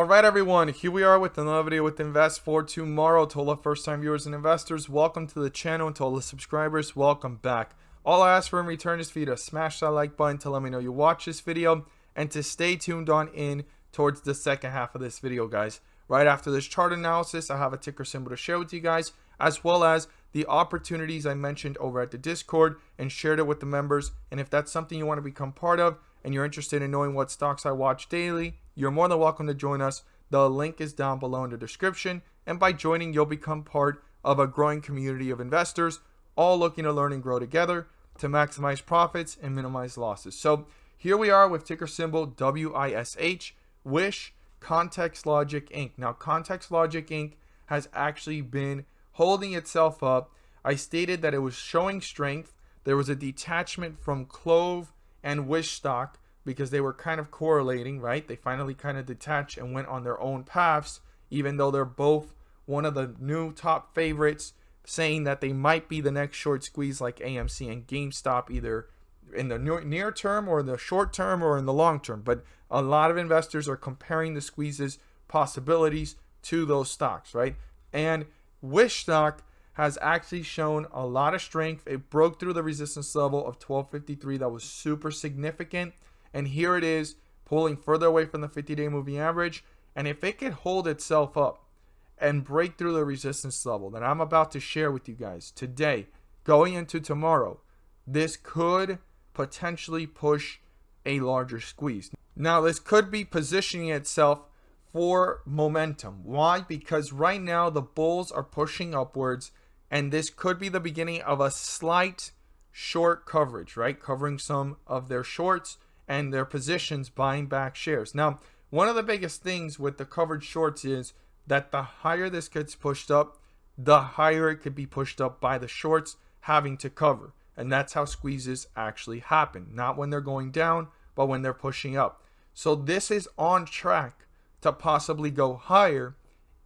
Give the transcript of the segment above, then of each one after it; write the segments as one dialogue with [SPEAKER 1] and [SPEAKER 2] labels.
[SPEAKER 1] Alright everyone, here we are with another video with Invest for tomorrow. To all the first time viewers and investors, welcome to the channel, and to all the subscribers, welcome back. All I ask for in return is for you to smash that like button to let me know you watch this video, and to stay tuned on in towards the second half of this video, guys. Right after this chart analysis, I have a ticker symbol to share with you guys, as well as the opportunities I mentioned over at the Discord and shared it with the members. And if that's something you want to become part of and you're interested in knowing what stocks I watch daily, you're more than welcome to join us. The link is down below in the description, and by joining you'll become part of a growing community of investors, all looking to learn and grow together to maximize profits and minimize losses. So here we are with ticker symbol WISH, WISH ContextLogic Inc. Now ContextLogic Inc has actually been holding itself up. I stated that it was showing strength. There was a detachment from CLOV and WISH Stock because they were kind of correlating, right? They finally kind of detached and went on their own paths, even though they're both one of the new top favorites, saying that they might be the next short squeeze like AMC and GameStop, either in the near term or in the short term or in the long term. But a lot of investors are comparing the squeezes possibilities to those stocks, right? And WISH stock has actually shown a lot of strength. It broke through the resistance level of 1253. That was super significant. And here it is pulling further away from the 50-day moving average. And if it could hold itself up and break through the resistance level that I'm about to share with you guys today, going into tomorrow, this could potentially push a larger squeeze. Now, this could be positioning itself for momentum. Why? Because right now the bulls are pushing upwards, and this could be the beginning of a slight short coverage, right? Covering some of their shorts and their positions, buying back shares. Now, one of the biggest things with the covered shorts is that the higher this gets pushed up, the higher it could be pushed up by the shorts having to cover. And that's how squeezes actually happen. Not when they're going down, but when they're pushing up. So this is on track to possibly go higher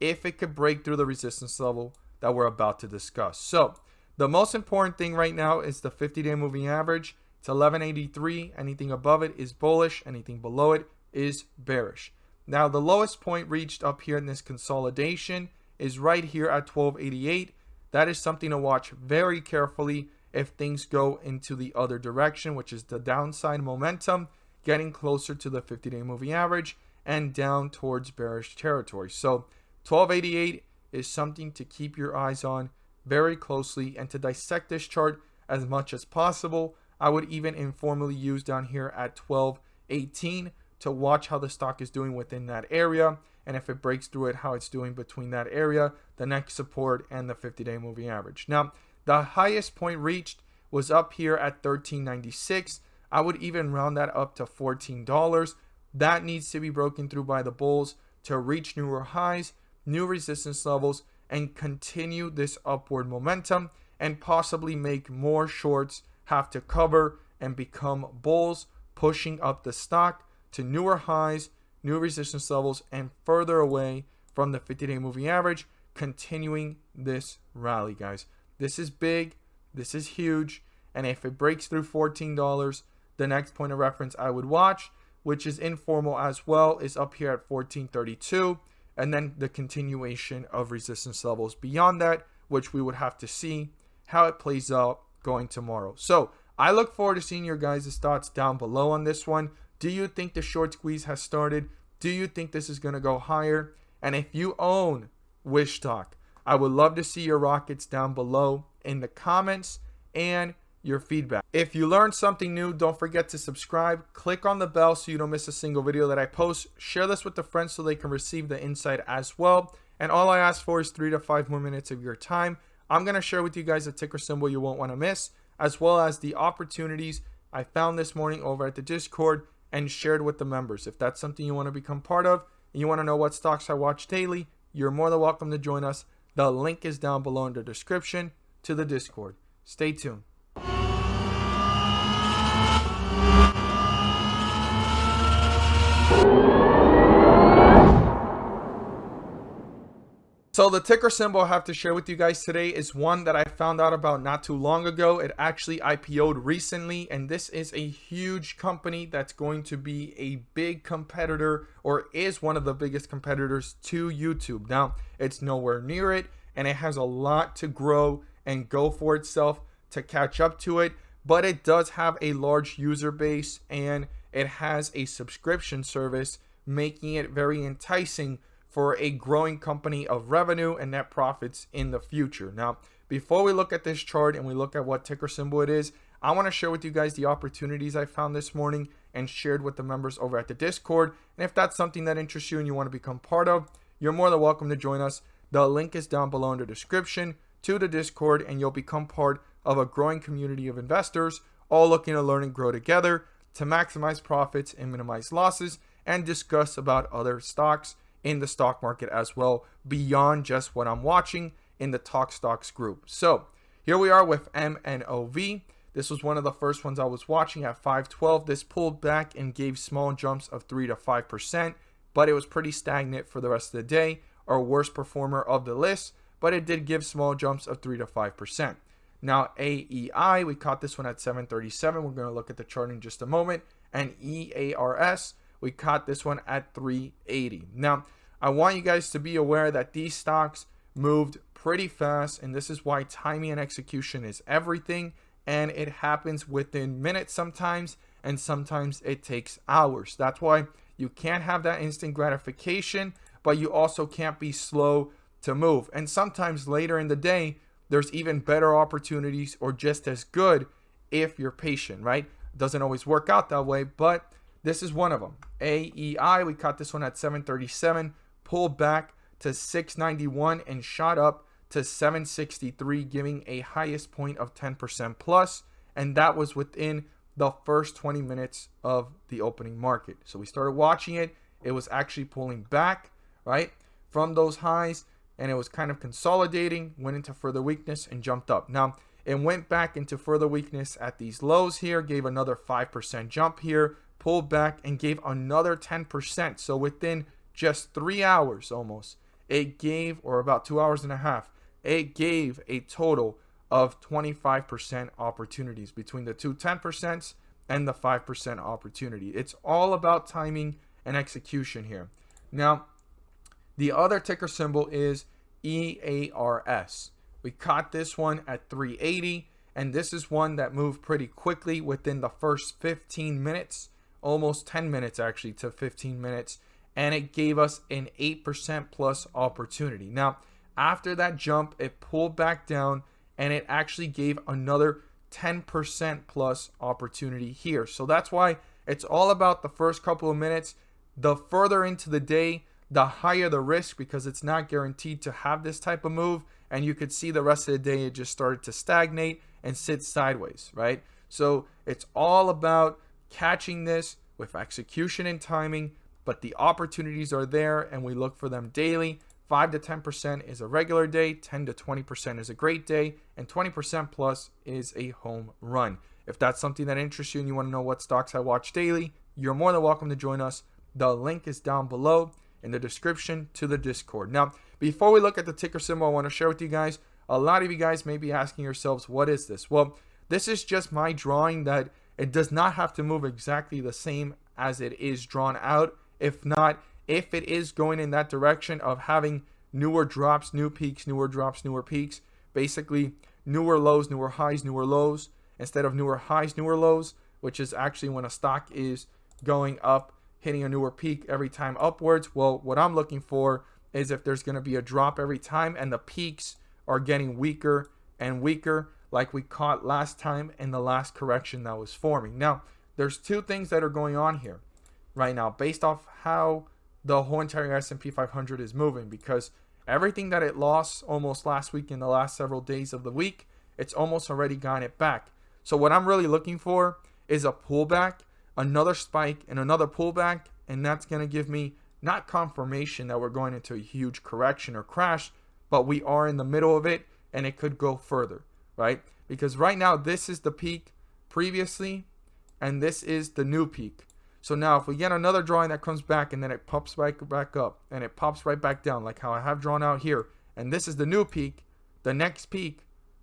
[SPEAKER 1] if it could break through the resistance level that we're about to discuss. So the most important thing right now is the 50-day moving average. It's 1183. Anything above it is bullish. Anything below it is bearish. Now the lowest point reached up here in this consolidation is right here at 1288. That is something to watch very carefully if things go into the other direction, which is the downside momentum, getting closer to the 50-day moving average and down towards bearish territory. So 1288 is something to keep your eyes on very closely, and to dissect this chart as much as possible. I would even informally use down here at 1218 to watch how the stock is doing within that area, and if it breaks through it, how it's doing between that area, the next support, and the 50-day moving average. Now, the highest point reached was up here at 1396. I would even round that up to $14. That needs to be broken through by the bulls to reach newer highs, new resistance levels, and continue this upward momentum, and possibly make more shorts have to cover and become bulls, pushing up the stock to newer highs, new resistance levels, and further away from the 50-day moving average, continuing this rally, guys. This is big, this is huge, and if it breaks through $14, the next point of reference I would watch, which is informal as well, is up here at 1432, and then the continuation of resistance levels beyond that, which we would have to see how it plays out going tomorrow. So I look forward to seeing your guys' thoughts down below on this one. Do you think the short squeeze has started? Do you think this is going to go higher? And if you own WISH stock, I would love to see your rockets down below in the comments and your feedback. If you learned something new, don't forget to subscribe. Click on the bell so you don't miss a single video that I post. Share this with a friend so they can receive the insight as well. And all I ask for is 3 to 5 more minutes of your time. I'm going to share with you guys a ticker symbol you won't want to miss, as well as the opportunities I found this morning over at the Discord and shared with the members. If that's something you want to become part of and you want to know what stocks I watch daily, you're more than welcome to join us. The link is down below in the description to the Discord. Stay tuned. So the ticker symbol I have to share with you guys today is one that I found out about not too long ago. It actually IPO'd recently, and this is a huge company that's going to be a big competitor, or is one of the biggest competitors to YouTube. Now, it's nowhere near it, and it has a lot to grow and go for itself to catch up to it, but it does have a large user base and it has a subscription service, making it very enticing for a growing company of revenue and net profits in the future. Now, before we look at this chart and we look at what ticker symbol it is, I want to share with you guys the opportunities I found this morning and shared with the members over at the Discord. And if that's something that interests you and you want to become part of, you're more than welcome to join us. The link is down below in the description to the Discord, and you'll become part of a growing community of investors, all looking to learn and grow together to maximize profits and minimize losses, and discuss about other stocks in the stock market as well, beyond just what I'm watching in the Talk Stocks group. So here we are with MNOV. This was one of the first ones I was watching at 512. This pulled back and gave small jumps of 3 to 5%, but it was pretty stagnant for the rest of the day, our worst performer of the list, but it did give small jumps of 3 to 5%. Now AEI, we caught this one at 737. We're going to look at the chart in just a moment. And EARS, we caught this one at 380. Now, I want you guys to be aware that these stocks moved pretty fast, and this is why timing and execution is everything, and it happens within minutes sometimes, and sometimes it takes hours. That's why you can't have that instant gratification, but you also can't be slow to move. And sometimes later in the day, there's even better opportunities or just as good if you're patient, right? Doesn't always work out that way, but this is one of them. AEI, we caught this one at 737, pulled back to 691 and shot up to 763, giving a highest point of 10% plus, and that was within the first 20 minutes of the opening market. So we started watching it. It was actually pulling back, right, from those highs, and it was kind of consolidating, went into further weakness and jumped up. Now, it went back into further weakness at these lows here, gave another 5% jump here, pulled back and gave another 10%. So within just 3 hours almost, it gave, or about 2 hours and a half, it gave a total of 25% opportunities between the two 10% and the 5% opportunity. It's all about timing and execution here. Now, the other ticker symbol is EARS. We caught this one at 380, and this is one that moved pretty quickly within the first 15 minutes, almost 10 minutes actually to 15 minutes, and it gave us an 8% plus opportunity. Now, after that jump, it pulled back down and it actually gave another 10% plus opportunity here. So that's why it's all about the first couple of minutes. The further into the day, the higher the risk, because it's not guaranteed to have this type of move. And you could see the rest of the day, it just started to stagnate and sit sideways, right? So it's all about catching this with execution and timing, but the opportunities are there and we look for them daily. 5 to 10% is a regular day, 10 to 20% is a great day, and 20% plus is a home run. If that's something that interests you and you want to know what stocks I watch daily, you're more than welcome to join us. The link is down below in the description to the Discord. Now, before we look at the ticker symbol, I want to share with you guys, a lot of you guys may be asking yourselves, what is this? Well, this is just my drawing that it does not have to move exactly the same as it is drawn out. If not, if it is going in that direction of having newer drops, new peaks, newer drops, newer peaks, basically newer lows, newer highs, newer lows, instead of newer highs, newer lows, which is actually when a stock is going up, hitting a newer peak every time upwards. Well, what I'm looking for is if there's going to be a drop every time and the peaks are getting weaker and weaker, like we caught last time in the last correction that was forming. Now, there's two things that are going on here right now based off how the whole entire S&P 500 is moving, because everything that it lost almost last week in the last several days of the week, it's almost already gotten it back. So what I'm really looking for is a pullback, another spike, and another pullback, and that's going to give me not confirmation that we're going into a huge correction or crash, but we are in the middle of it and it could go further, right? Because right now this is the peak previously and this is the new peak. So now if we get another drawing that comes back and then it pops back up and it pops right back down, like how I have drawn out here, and this is the new peak, the next peak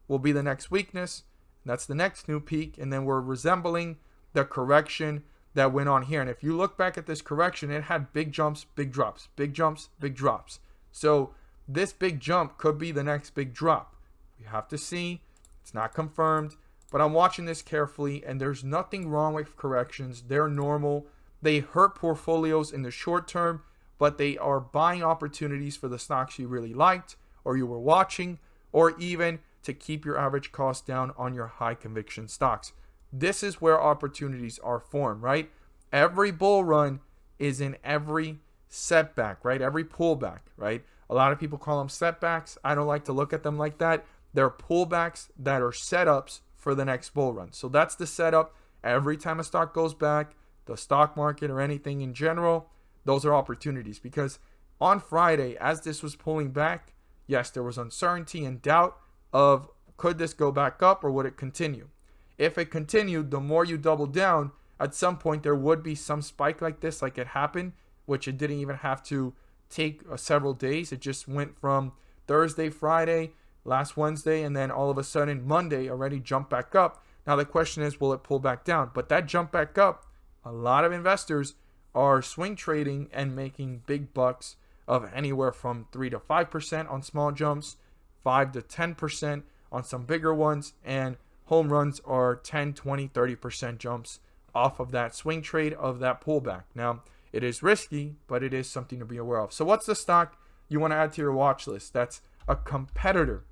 [SPEAKER 1] will be the next weakness. That's the next new peak, and then we're resembling the correction that went on here. And if you look back at this correction, it had big jumps, big drops, big jumps, big drops. So this big jump could be the next big drop. We have to see. It's not confirmed, but I'm watching this carefully, and there's nothing wrong with corrections. They're normal. They hurt portfolios in the short term, but they are buying opportunities for the stocks you really liked or you were watching, or even to keep your average cost down on your high conviction stocks. This is where opportunities are formed, right? Every bull run is in every setback, right? Every pullback, right? A lot of people call them setbacks. I don't like to look at them like that. They're pullbacks that are setups for the next bull run. So that's the setup. Every time a stock goes back, the stock market or anything in general, those are opportunities. Because on Friday, as this was pulling back, yes, there was uncertainty and doubt of could this go back up or would it continue? If it continued, the more you double down, at some point there would be some spike like this, like it happened, which it didn't even have to take several days. It just went from Thursday, Friday, last Wednesday, and then all of a sudden Monday already jumped back up. Now the question is, will it pull back down? But that jump back up, a lot of investors are swing trading and making big bucks of anywhere from 3 to 5% on small jumps, 5 to 10% on some bigger ones, and home runs are 10, 20, 30% jumps off of that swing trade of that pullback. Now, it is risky, but it is something to be aware of. So what's the stock you want to add to your watch list that's a competitor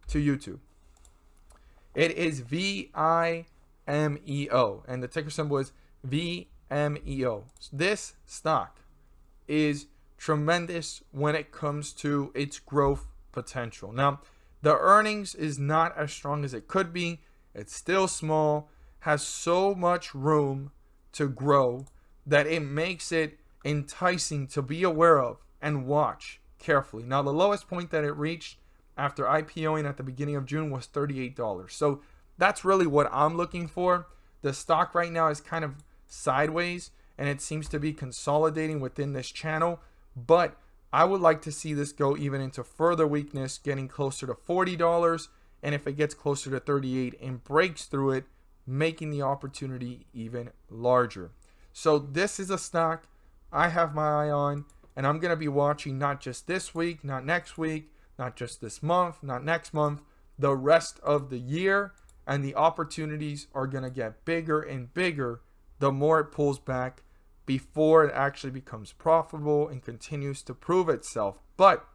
[SPEAKER 1] to YouTube? It is Vimeo, and the ticker symbol is Vimeo. This stock is tremendous when it comes to its growth potential. Now, the earnings is not as strong as it could be. It's still small, has so much room to grow that it makes it enticing to be aware of and watch carefully. Now, the lowest point that it reached after IPOing at the beginning of June was $38. So that's really what I'm looking for. The stock right now is kind of sideways, and it seems to be consolidating within this channel, but I would like to see this go even into further weakness, getting closer to $40, and if it gets closer to 38 and breaks through it, making the opportunity even larger. So this is a stock I have my eye on, and I'm going to be watching not just this week, not next week, not just this month, not next month, the rest of the year, and the opportunities are going to get bigger and bigger the more it pulls back before it actually becomes profitable and continues to prove itself. But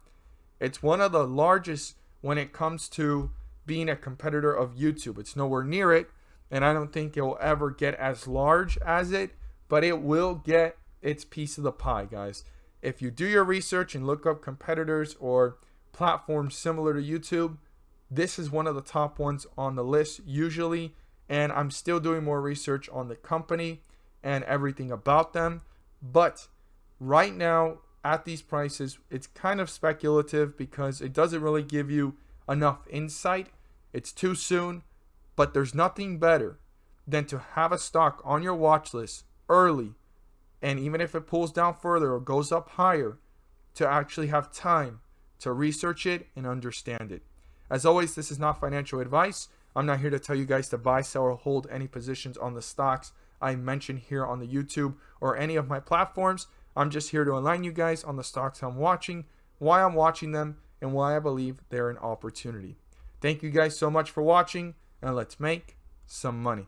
[SPEAKER 1] it's one of the largest when it comes to being a competitor of YouTube. It's nowhere near it, and I don't think it will ever get as large as it, but it will get its piece of the pie, guys. If you do your research and look up competitors or platforms similar to YouTube, this is one of the top ones on the list usually, and I'm still doing more research on the company and everything about them. But right now at these prices, it's kind of speculative because it doesn't really give you enough insight. It's too soon, but there's nothing better than to have a stock on your watch list early, and even if it pulls down further or goes up higher, to actually have time to research it and understand it. As always, this is not financial advice. I'm not here to tell you guys to buy, sell, or hold any positions on the stocks I mentioned here on the YouTube or any of my platforms. I'm just here to align you guys on the stocks I'm watching, why I'm watching them, and why I believe they're an opportunity. Thank you guys so much for watching, and let's make some money.